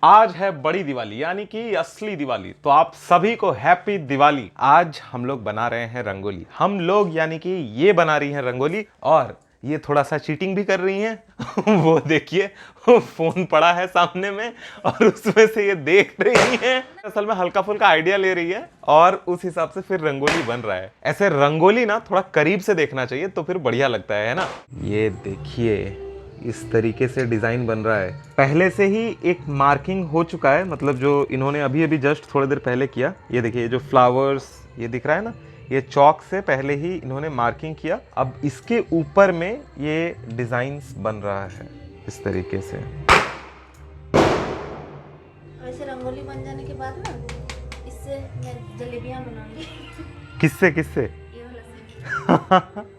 आज है बड़ी दिवाली यानी कि असली दिवाली। तो आप सभी को हैप्पी दिवाली। आज हम लोग बना रहे हैं रंगोली। हम लोग यानी कि ये बना रही हैं रंगोली और ये थोड़ा सा चीटिंग भी कर रही हैं। वो देखिए फोन पड़ा है सामने में और उसमें से ये देख रही हैं। असल में हल्का फुल्का आइडिया ले रही है और उस हिसाब से फिर रंगोली बन रहा है। ऐसे रंगोली ना थोड़ा करीब से देखना चाहिए तो फिर बढ़िया लगता है ना। ये देखिए इस तरीके से डिजाइन बन रहा है। पहले से ही एक मार्किंग हो चुका है, मतलब जो इन्होंने अभी अभी जस्ट थोड़ी देर पहले किया। ये देखिए ये जो फ्लावर्स ये दिख रहा है ना, ये चौक से पहले ही इन्होंने मार्किंग किया। अब इसके ऊपर में ये डिजाइन्स बन रहा है इस तरीके से। वैसे रंगोली बन जाने के बाद ना इससे मैं जलेबियां बनाऊंगी। किससे किससे? ये वाला से।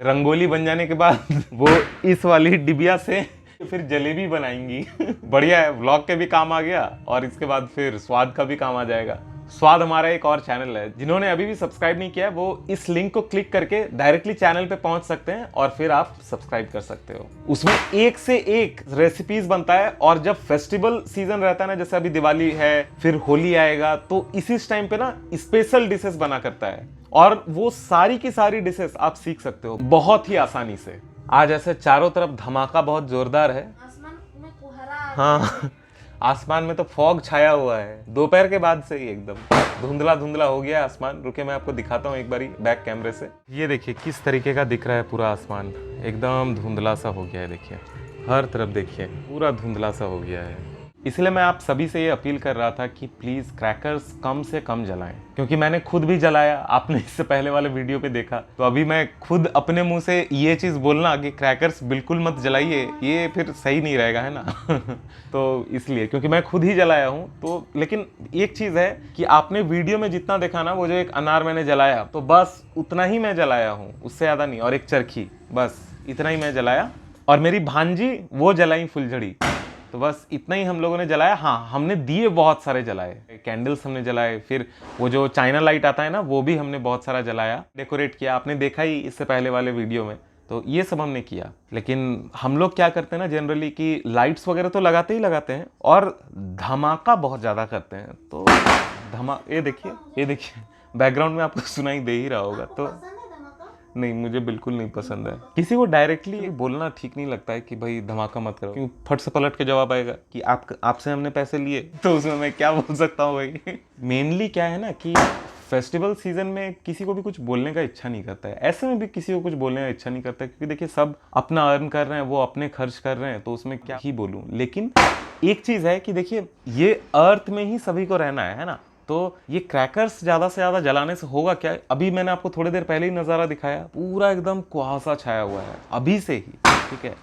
रंगोली बन जाने के बाद वो इस वाली डिबिया से फिर जलेबी बनाएंगी। बढ़िया है, व्लॉग के भी काम आ गया और इसके बाद फिर स्वाद का भी काम आ जाएगा। स्वाद हमारा एक और चैनल है, जिन्होंने अभी भी सब्सक्राइब नहीं किया है वो इस लिंक को क्लिक करके डायरेक्टली चैनल पे पहुंच सकते हैं और फिर आप सब्सक्राइब कर सकते हो। उसमें एक से एक रेसिपीज बनता है और जब फेस्टिवल सीजन रहता है ना, जैसे अभी दिवाली है फिर होली आएगा, तो इसी टाइम पे ना स्पेशल डिशेस बना करता है और वो सारी की सारी डिशेस आप सीख सकते हो बहुत ही आसानी से। आज ऐसे चारों तरफ धमाका बहुत जोरदार है। आसमान में कोहरा आ हाँ गया है। आसमान में तो फॉग छाया हुआ है दोपहर के बाद से ही, एकदम धुंधला धुंधला हो गया है आसमान। रुके मैं आपको दिखाता हूँ एक बारी बैक कैमरे से। ये देखिए किस तरीके का दिख रहा है पूरा आसमान, एकदम धुंधला सा हो गया है। देखिए हर तरफ देखिए पूरा धुंधला सा हो गया है। इसलिए मैं आप सभी से ये अपील कर रहा था कि प्लीज क्रैकर्स कम से कम जलाएं, क्योंकि मैंने खुद भी जलाया। आपने इससे पहले वाले वीडियो पे देखा, तो अभी मैं खुद अपने मुंह से ये चीज बोलना कि क्रैकर्स बिल्कुल मत जलाइए, ये फिर सही नहीं रहेगा, है ना। तो इसलिए, क्योंकि मैं खुद ही जलाया हूँ। तो लेकिन एक चीज है कि आपने वीडियो में जितना देखा ना, वो जो एक अनार मैंने जलाया, तो बस उतना ही मैं जलाया हूँ, उससे ज्यादा नहीं। और एक चरखी, बस इतना ही मैं जलाया। और मेरी भांजी वो जलाई फुलझड़ी, तो बस इतना ही हम लोगों ने जलाया। हाँ हमने दिए बहुत सारे जलाए, कैंडल्स हमने जलाए, फिर वो जो चाइना लाइट आता है ना वो भी हमने बहुत सारा जलाया, डेकोरेट किया। आपने देखा ही इससे पहले वाले वीडियो में, तो ये सब हमने किया। लेकिन हम लोग क्या करते हैं ना जनरली कि लाइट्स वगैरह तो लगाते ही लगाते हैं और धमाका बहुत ज़्यादा करते हैं। तो ये देखिए बैकग्राउंड में आपको सुनाई दे ही रहा होगा। तो पसंद है धमाका? नहीं, मुझे बिल्कुल नहीं पसंद है। किसी को डायरेक्टली बोलना ठीक नहीं लगता है कि भाई धमाका मत करो, क्योंकि फट से पलट के जवाब आएगा कि आपसे हमने पैसे लिए, तो उसमें मैं क्या बोल सकता हूँ भाई। मेनली क्या है ना कि फेस्टिवल सीजन में किसी को भी कुछ बोलने का इच्छा नहीं करता है। ऐसे में भी किसी को कुछ बोलने का इच्छा नहीं करता है, क्योंकि देखिए सब अपना अर्न कर रहे हैं, वो अपने खर्च कर रहे हैं, तो उसमें क्या ही बोलूं। लेकिन एक चीज है कि देखिए ये अर्थ में ही सभी को रहना है ना, तो ये क्रैकर्स ज्यादा से ज्यादा जलाने से होगा क्या। अभी मैंने आपको थोड़ी देर पहले ही नजारा दिखाया, पूरा एकदम कुहासा छाया हुआ है अभी से ही, ठीक है।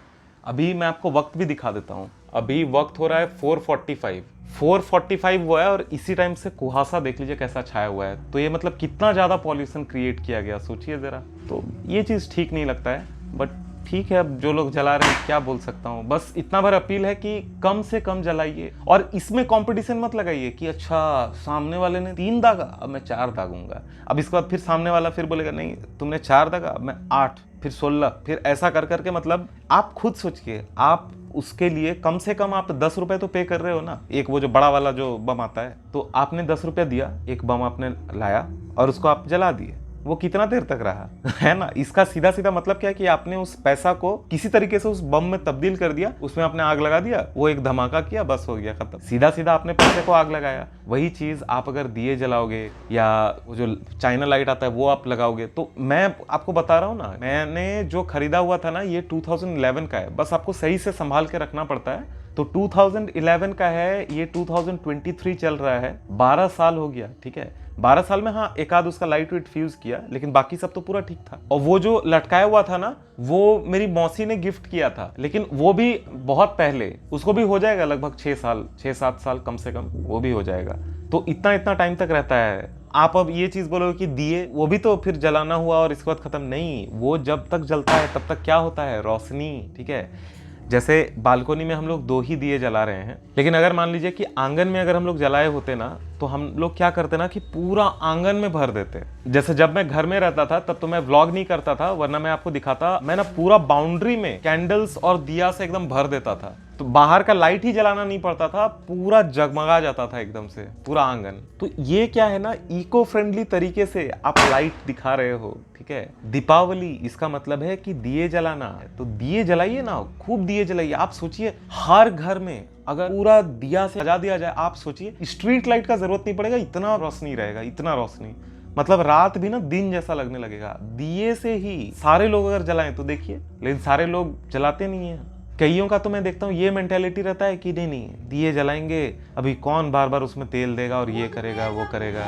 अभी मैं आपको वक्त भी दिखा देता हूँ। अभी वक्त हो रहा है 4:45 हुआ है और इसी टाइम से कुहासा देख लीजिए कैसा छाया हुआ है। तो ये मतलब कितना ज्यादा पॉल्यूशन क्रिएट किया गया, सोचिए जरा। तो ये चीज ठीक नहीं लगता है, बट ठीक है, अब जो लोग जला रहे हैं क्या बोल सकता हूँ। बस इतना भर अपील है कि कम से कम जलाइए और इसमें कंपटीशन मत लगाइए कि अच्छा सामने वाले ने 3 दागा अब मैं 4 दागूंगा। अब इसके बाद फिर सामने वाला फिर बोलेगा नहीं तुमने 4 दागा अब मैं 8, फिर 16, फिर ऐसा कर करके, मतलब आप खुद सोचिए, आप उसके लिए कम से कम आप 10 रुपए तो पे कर रहे हो ना। एक वो जो बड़ा वाला जो बम आता है, तो आपने 10 रुपया दिया, एक बम आपने लाया और उसको आप जला दिए। वो कितना देर तक रहा, है ना। इसका सीधा सीधा मतलब क्या है कि आपने उस पैसा को किसी तरीके से उस बम में तब्दील कर दिया, उसमें आपने आग लगा दिया, वो एक धमाका किया, बस हो गया खत्म। सीधा सीधा आपने पैसे को आग लगाया। वही चीज आप अगर दिए जलाओगे या वो जो चाइना लाइट आता है वो आप लगाओगे, तो मैं आपको बता रहा हूँ ना, मैंने जो खरीदा हुआ था ना ये 2011 का है। बस आपको सही से संभाल के रखना पड़ता है। तो 2011 का है, ये 2023 चल रहा है, 12 साल हो गया, ठीक है। 12 साल में हाँ एक आध उसका लाइट वेट फ्यूज किया, लेकिन बाकी सब तो पूरा ठीक था। और वो जो लटकाया हुआ था ना, वो मेरी मौसी ने गिफ्ट किया था, लेकिन वो भी बहुत पहले। उसको भी हो जाएगा लगभग 6-7 साल कम से कम, वो भी हो जाएगा। तो इतना टाइम तक रहता है। आप अब ये चीज बोलोगे कि दिए वो भी तो फिर जलाना हुआ और इसके बाद खत्म, नहीं। वो जब तक जलता है तब तक क्या होता है, रोशनी, ठीक है। जैसे बालकोनी में हम लोग 2 ही दिए जला रहे हैं, लेकिन अगर मान लीजिए कि आंगन में अगर हम लोग जलाए होते ना, तो हम लोग क्या करते ना कि पूरा आंगन में भर देते। जैसे जब मैं घर में रहता था तब तो मैं व्लॉग नहीं करता था, वरना मैं आपको दिखाता, मैं ना पूरा बाउंड्री में कैंडल्स और दिया से एकदम भर देता था। तो बाहर का लाइट ही जलाना नहीं पड़ता था, पूरा जगमगा जाता था एकदम से पूरा आंगन। तो ये क्या है ना, इको फ्रेंडली तरीके से आप लाइट दिखा रहे हो, ठीक है। दीपावली इसका मतलब है कि दिए जलाना है, तो दिए जलाइए ना, खूब दिए जलाइए। आप सोचिए हर घर में अगर पूरा दिया से सजा दिया जाए, आप सोचिए स्ट्रीट लाइट का जरूरत नहीं पड़ेगा, इतना रोशनी रहेगा, इतना रोशनी, मतलब रात भी ना दिन जैसा लगने लगेगा। दिए से ही सारे लोग अगर जलाएं तो देखिए, लेकिन सारे लोग जलाते नहीं है। कईयों का तो मैं देखता हूँ ये मेंटेलिटी रहता है कि नहीं नहीं दिए जलाएंगे, अभी कौन बार बार उसमें तेल देगा और ये करेगा वो करेगा।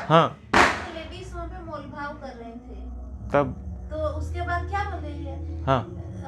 हाँ, लेडीज वहाँ पे मोल भाव कर रहे थे, तब तो उसके बाद क्या बोले ये, हाँ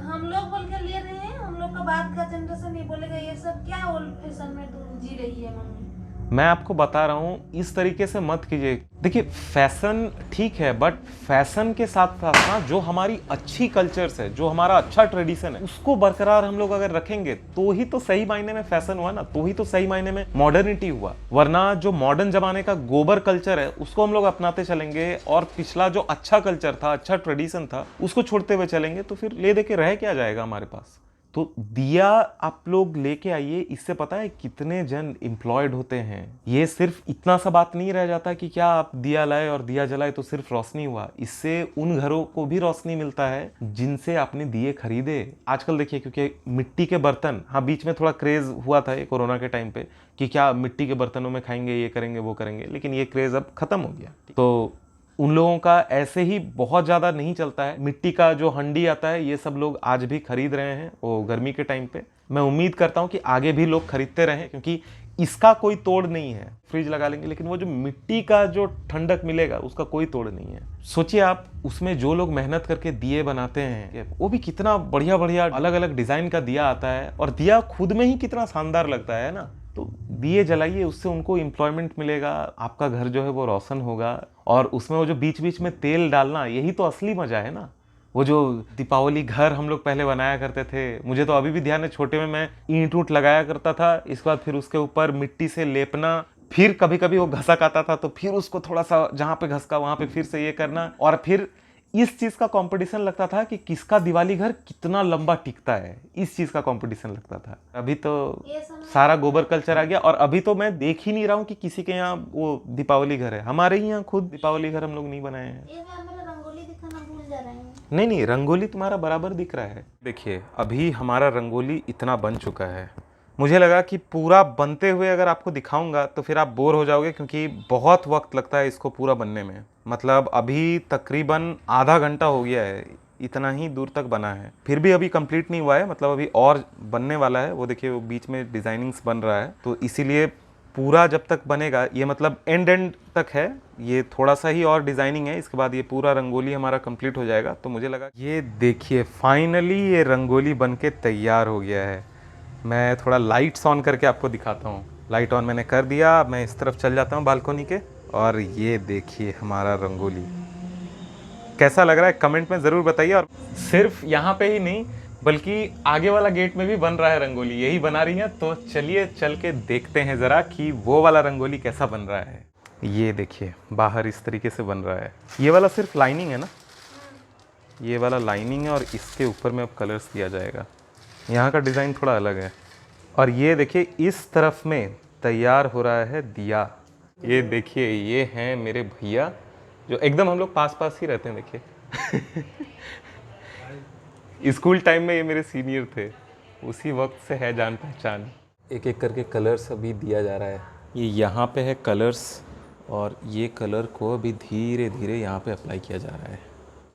हम लोग बोल के ले रहे हैं, हम लोग का बाद का जनरेशन ये बोलेगा ये सब क्या ओल्ड फैशन में तुम जी रही है मम्मी। मैं आपको बता रहा हूँ इस तरीके से मत कीजिए। देखिए फैशन ठीक है, बट फैशन के साथ साथ ना जो हमारी अच्छी कल्चर्स है, जो हमारा अच्छा ट्रेडिशन है, उसको बरकरार हम लोग अगर रखेंगे तो ही तो सही मायने में फैशन हुआ ना, तो ही तो सही मायने में मॉडर्निटी हुआ। वरना जो मॉडर्न जमाने का गोबर कल्चर है उसको हम लोग अपनाते चलेंगे और पिछला जो अच्छा कल्चर था, अच्छा ट्रेडिशन था, उसको छोड़ते हुए चलेंगे तो फिर ले दे के रह क्या जाएगा हमारे पास। तो दिया आप लोग लेके आइए, इससे पता है कितने जन एम्प्लॉयड होते हैं। ये सिर्फ इतना सा बात नहीं रह जाता कि क्या आप दिया लाए और दिया जलाए तो सिर्फ रोशनी हुआ, इससे उन घरों को भी रोशनी मिलता है जिनसे आपने दिए खरीदे। आजकल देखिए क्योंकि मिट्टी के बर्तन, हाँ बीच में थोड़ा क्रेज हुआ था ये कोरोना के टाइम पे कि क्या मिट्टी के बर्तनों में खाएंगे, ये करेंगे वो करेंगे, लेकिन ये क्रेज अब खत्म हो गया। तो उन लोगों का ऐसे ही बहुत ज़्यादा नहीं चलता है। मिट्टी का जो हंडी आता है ये सब लोग आज भी खरीद रहे हैं वो गर्मी के टाइम पे। मैं उम्मीद करता हूँ कि आगे भी लोग खरीदते रहें, क्योंकि इसका कोई तोड़ नहीं है। फ्रिज लगा लेंगे लेकिन वो जो मिट्टी का जो ठंडक मिलेगा उसका कोई तोड़ नहीं है। सोचिए आप, उसमें जो लोग मेहनत करके दिए बनाते हैं वो भी कितना बढ़िया बढ़िया अलग अलग डिज़ाइन का दिया आता है, और दिया खुद में ही कितना शानदार लगता है ना। तो दिए जलाइए, उससे उनको एम्प्लॉयमेंट मिलेगा, आपका घर जो है वो रोशन होगा। और उसमें वो जो बीच बीच में तेल डालना, यही तो असली मजा है ना। वो जो दीपावली घर हम लोग पहले बनाया करते थे, मुझे तो अभी भी ध्यान है, छोटे में मैं ईंट ऊंट लगाया करता था, इसके बाद फिर उसके ऊपर मिट्टी से लेपना, फिर कभी कभी वो घसक आता था तो फिर उसको थोड़ा सा जहाँ पे घसका वहाँ पे फिर से ये करना, और फिर इस चीज का कंपटीशन लगता था कि किसका दिवाली घर कितना लंबा टिकता है, इस चीज का कंपटीशन लगता था। अभी तो सारा गोबर कल्चर आ गया, और अभी तो मैं देख ही नहीं रहा हूँ कि किसी के यहाँ वो दीपावली घर है। हमारे ही यहाँ खुद दीपावली घर हम लोग नहीं बनाए हैं। ये हमारा रंगोली दिखाना भूल जा रहे हैं। नहीं नहीं, रंगोली तुम्हारा बराबर दिख रहा है। देखिए अभी हमारा रंगोली इतना बन चुका है, मुझे लगा कि पूरा बनते हुए अगर आपको दिखाऊंगा तो फिर आप बोर हो जाओगे, क्योंकि बहुत वक्त लगता है इसको पूरा बनने में। मतलब अभी तकरीबन आधा घंटा हो गया है, इतना ही दूर तक बना है, फिर भी अभी कंप्लीट नहीं हुआ है। मतलब अभी और बनने वाला है। वो देखिए वो बीच में डिजाइनिंग्स बन रहा है, तो इसीलिए पूरा जब तक बनेगा, ये मतलब एंड तक है, ये थोड़ा सा ही और डिजाइनिंग है, इसके बाद ये पूरा रंगोली हमारा कंप्लीट हो जाएगा। तो मुझे लगा ये देखिए फाइनली ये रंगोली बन के तैयार हो गया है। मैं थोड़ा लाइट्स ऑन करके आपको दिखाता हूँ। लाइट ऑन मैंने कर दिया, मैं इस तरफ चल जाता हूँ बालकोनी के, और ये देखिए हमारा रंगोली कैसा लग रहा है कमेंट में ज़रूर बताइए। और सिर्फ यहाँ पे ही नहीं बल्कि आगे वाला गेट में भी बन रहा है रंगोली, यही बना रही है। तो चलिए चल के देखते हैं ज़रा कि वो वाला रंगोली कैसा बन रहा है। ये देखिए बाहर इस तरीके से बन रहा है। ये वाला सिर्फ लाइनिंग है ना, ये वाला लाइनिंग है, और इसके ऊपर में अब कलर्स दिया जाएगा। यहाँ का डिज़ाइन थोड़ा अलग है। और ये देखिए इस तरफ में तैयार हो रहा है दिया। ये देखिए ये हैं मेरे भैया, जो एकदम हम लोग पास पास ही रहते हैं। देखिए स्कूल टाइम में ये मेरे सीनियर थे, उसी वक्त से है जान पहचान। एक एक करके कलर्स अभी दिया जा रहा है। ये यहाँ पे है कलर्स, और ये कलर को अभी धीरे धीरे यहाँ पे अप्लाई किया जा रहा है।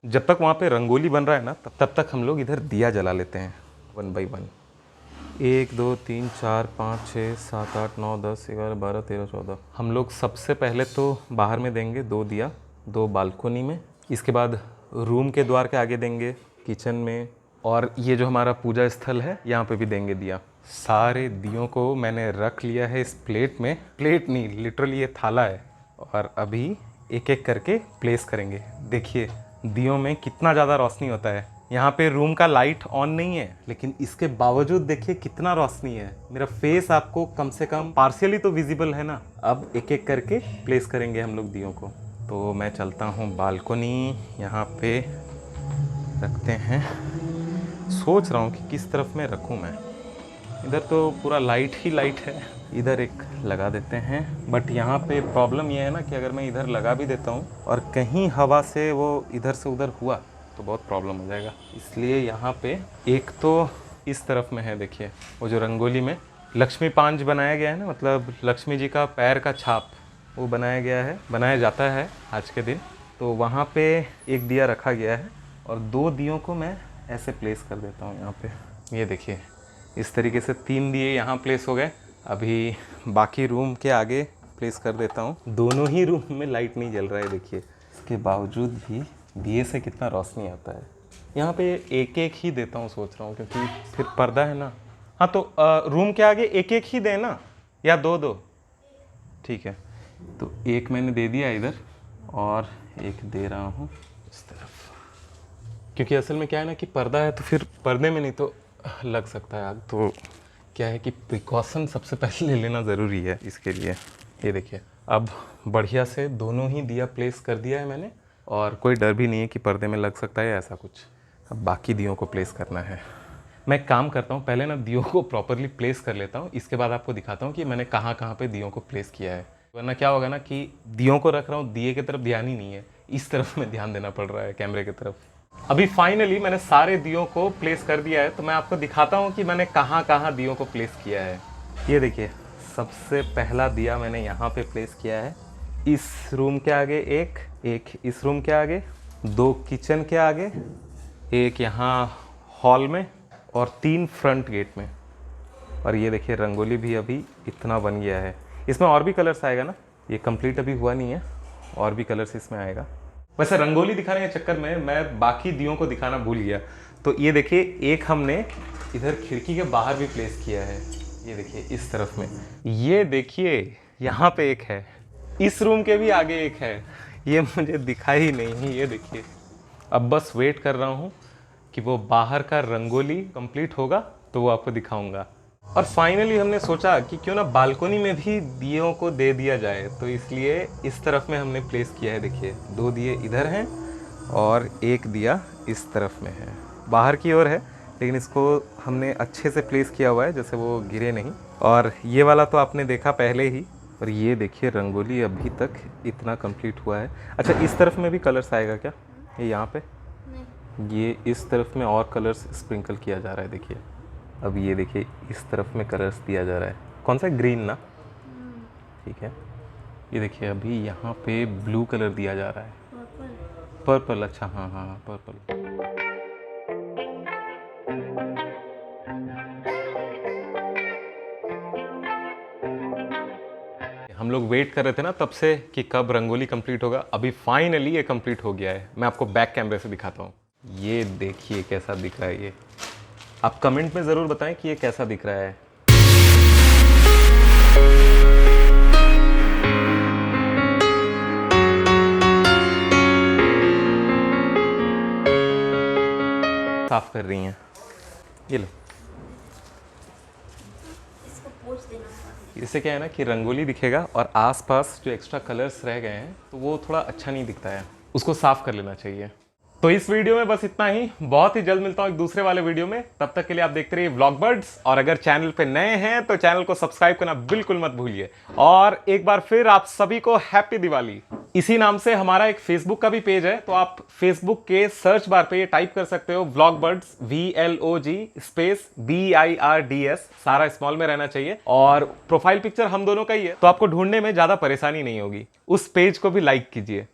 जब तक वहाँ पे रंगोली बन रहा है ना, तब तक हम लोग इधर दिया जला लेते हैं 1 बाई 1। 1 2 3 4 5 6 7 8 9 10 11 12 13 14। हम लोग सबसे पहले तो बाहर में देंगे 2 दिया, 2 बालकोनी में, इसके बाद रूम के द्वार के आगे देंगे, किचन में, और ये जो हमारा पूजा स्थल है यहाँ पे भी देंगे दिया। सारे दियों को मैंने रख लिया है इस प्लेट में, प्लेट नहीं लिटरली ये थाला है, और अभी एक एक करके प्लेस करेंगे। देखिए दियों में कितना ज़्यादा रोशनी होता है। यहाँ पे रूम का लाइट ऑन नहीं है, लेकिन इसके बावजूद देखिए कितना रोशनी है। मेरा फेस आपको कम से कम पार्शियली तो विजिबल है ना। अब एक एक करके प्लेस करेंगे हम लोग दियों को। तो मैं चलता हूँ बालकोनी, यहाँ पे रखते हैं। सोच रहा हूँ कि किस तरफ में रखूँ मैं। इधर तो पूरा लाइट ही लाइट है। इधर एक लगा देते हैं, बट यहाँ पे प्रॉब्लम ये है ना कि अगर मैं इधर लगा भी देता हूँ और कहीं हवा से वो इधर से उधर हुआ तो बहुत प्रॉब्लम हो जाएगा। इसलिए यहाँ पे एक तो इस तरफ में है, देखिए वो जो रंगोली में लक्ष्मी पांच बनाया गया है ना, मतलब लक्ष्मी जी का पैर का छाप वो बनाया गया है, बनाया जाता है आज के दिन। तो वहाँ पे एक दिया रखा गया है और 2 दियों को मैं ऐसे प्लेस कर देता हूँ यहाँ पे। ये देखिए इस तरीके से 3 दिए यहाँ प्लेस हो गए। अभी बाकी रूम के आगे प्लेस कर देता हूँ। दोनों ही रूम में लाइट नहीं जल रहा है, देखिए इसके बावजूद भी दिए से कितना रोशनी आता है। यहाँ पे एक एक ही देता हूँ सोच रहा हूँ, क्योंकि फिर पर्दा है ना। हाँ तो रूम के आगे एक एक ही देना या 2-2? ठीक है, तो एक मैंने दे दिया इधर और एक दे रहा हूँ इस तरफ, क्योंकि असल में क्या है ना कि पर्दा है तो फिर पर्दे में नहीं तो लग सकता है आग। तो क्या है कि प्रिकॉशन सबसे पहले ले लेना ज़रूरी है इसके लिए। ये देखिए अब बढ़िया से दोनों ही दिया प्लेस कर दिया है मैंने और कोई डर भी नहीं है कि पर्दे में लग सकता है ऐसा कुछ। अब बाकी दियों को प्लेस करना है। मैं काम करता हूँ, पहले ना दियों को प्रॉपरली प्लेस कर लेता हूँ, इसके बाद आपको दिखाता हूँ कि मैंने कहाँ कहाँ पे दियों को प्लेस किया है। वरना क्या होगा ना कि दियों को रख रहा हूँ, दिए की तरफ ध्यान ही नहीं है, इस तरफ में ध्यान देना पड़ रहा है कैमरे की तरफ। अभी फाइनली मैंने सारे दियों को प्लेस कर दिया है, तो मैं आपको दिखाता हूँ कि मैंने कहाँ कहाँ दियों को प्लेस किया है। ये देखिए सबसे पहला दिया मैंने यहाँ पे प्लेस किया है, इस रूम के आगे एक इस रूम के आगे, 2 किचन के आगे, एक यहाँ हॉल में और 3 फ्रंट गेट में। और ये देखिए रंगोली भी अभी इतना बन गया है। इसमें और भी कलर्स आएगा ना, ये कंप्लीट अभी हुआ नहीं है, और भी कलर्स इसमें आएगा। वैसे रंगोली दिखाने के चक्कर में मैं बाकी दियों को दिखाना भूल गया। तो ये देखिए एक हमने इधर खिड़की के बाहर भी प्लेस किया है, ये देखिए इस तरफ में। ये देखिए यहाँ पे एक है, इस रूम के भी आगे एक है, ये मुझे दिखा ही नहीं। ये देखिए अब बस वेट कर रहा हूँ कि वो बाहर का रंगोली कंप्लीट होगा तो वो आपको दिखाऊंगा। और फाइनली हमने सोचा कि क्यों ना बालकनी में भी दियों को दे दिया जाए, तो इसलिए इस तरफ में हमने प्लेस किया है। देखिए 2 दिए इधर हैं और एक दिया इस तरफ में है, बाहर की ओर है, लेकिन इसको हमने अच्छे से प्लेस किया हुआ है जैसे वो गिरे नहीं। और ये वाला तो आपने देखा पहले ही। और ये देखिए रंगोली अभी तक इतना कंप्लीट हुआ है। अच्छा इस तरफ में भी कलर्स आएगा क्या? ये यहाँ पे ये इस तरफ में और कलर्स स्प्रिंकल किया जा रहा है। देखिए अब ये देखिए इस तरफ में कलर्स दिया जा रहा है, कौन सा? ग्रीन ना, ठीक है। ये देखिए अभी यहाँ पे ब्लू कलर दिया जा रहा है, पर्पल। अच्छा हाँ हाँ पर्पल। हम लोग वेट कर रहे थे ना तब से कि कब रंगोली कंप्लीट होगा। अभी फाइनली ये कंप्लीट हो गया है। मैं आपको बैक कैमरे से दिखाता हूँ। ये देखिए कैसा दिख रहा है। ये आप कमेंट में ज़रूर बताएं कि ये कैसा दिख रहा है। साफ कर रही हैं, ये लो। इसको पोंछ देना पड़ेगा। इससे क्या है ना कि रंगोली दिखेगा और आसपास जो एक्स्ट्रा कलर्स रह गए हैं तो वो थोड़ा अच्छा नहीं दिखता है, उसको साफ कर लेना चाहिए। तो इस वीडियो में बस इतना ही। बहुत ही जल्द मिलता हूँ एक दूसरे वाले वीडियो में। तब तक के लिए आप देखते रहिए व्लॉगबर्ड्स। और अगर चैनल पे नए हैं तो चैनल को सब्सक्राइब करना बिल्कुल मत भूलिए। और एक बार फिर आप सभी को हैप्पी दिवाली। इसी नाम से हमारा एक फेसबुक का भी पेज है, तो आप फेसबुक के सर्च बार पे ये टाइप कर सकते हो व्लॉगबर्ड्स, VLOG स्पेस BIRDS, सारा स्मॉल में रहना चाहिए। और प्रोफाइल पिक्चर हम दोनों का ही है, तो आपको ढूंढने में ज्यादा परेशानी नहीं होगी। उस पेज को भी लाइक कीजिए।